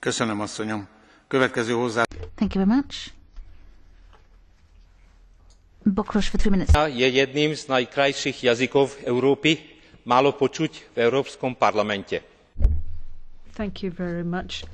Köszönöm, asszonyom. Következő hozzá... Thank you very much. Bokros for 3 minutes. Je jedním z najkrajších jazykov Európy, málo počuť v Európskom parlamente. Thank you very much.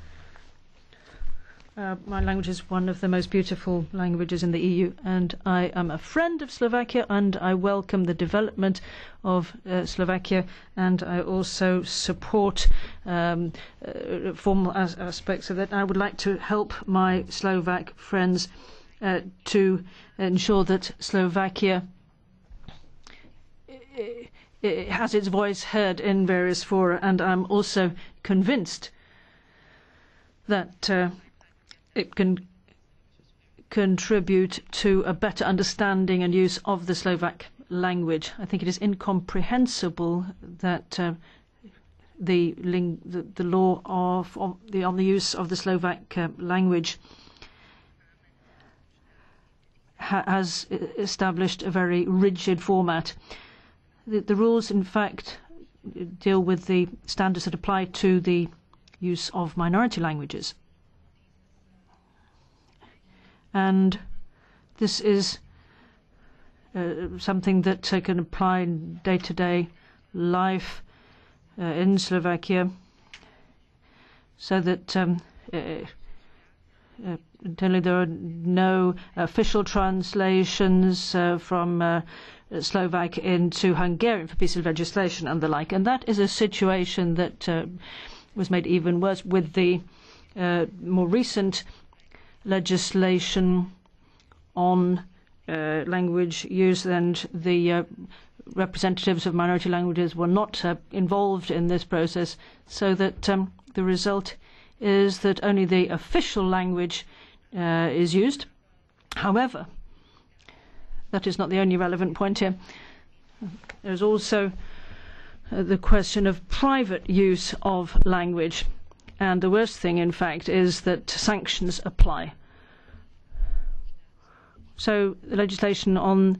My language is one of the most beautiful languages in the EU, and I am a friend of Slovakia, and I welcome the development of Slovakia, and I also support formal aspects of that. I would like to help my Slovak friends to ensure that Slovakia has its voice heard in various fora, and I'm also convinced that it can contribute to a better understanding and use of the Slovak language. I think it is incomprehensible that the law on the use of the Slovak language has established a very rigid format. The rules, in fact, deal with the standards that apply to the use of minority languages. And this is something that can apply in day-to-day life in Slovakia, so that internally there are no official translations from Slovak into Hungarian for pieces of legislation and the like. And that is a situation that was made even worse with the more recent legislation on language use, and the representatives of minority languages were not involved in this process, so that the result is that only the official language is used. However, that is not the only relevant point here. There's also the question of private use of language. And the worst thing, in fact, is that sanctions apply. So the legislation on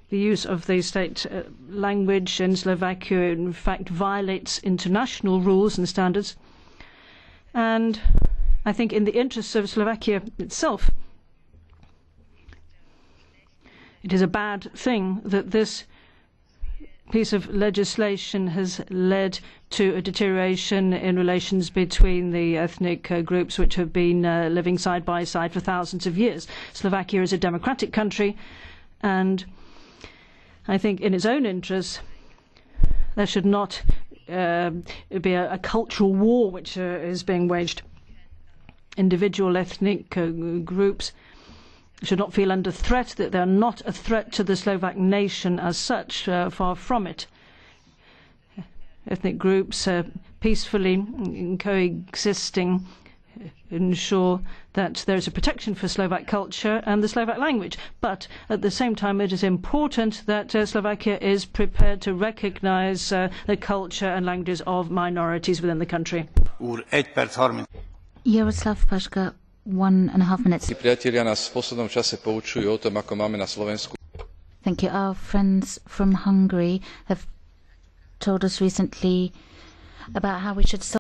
the use of the state language in Slovakia, in fact, violates international rules and standards. And I think in the interests of Slovakia itself, it is a bad thing that this piece of legislation has led to a deterioration in relations between the ethnic groups which have been living side by side for thousands of years. Slovakia is a democratic country, and I think in its own interests there should not be a cultural war which is being waged. Individual ethnic groups should not feel under threat, that they are not a threat to the Slovak nation as such, far from it. Ethnic groups peacefully coexisting ensure that there is a protection for Slovak culture and the Slovak language. But at the same time, it is important that Slovakia is prepared to recognise the culture and languages of minorities within the country. Jaroslav Paška, 1.5 minutes. Priatelia nás v poslednom čase poučujú o tom, ako máme na Slovensku. Thank you. Our friends from Hungary have told us recently about how we should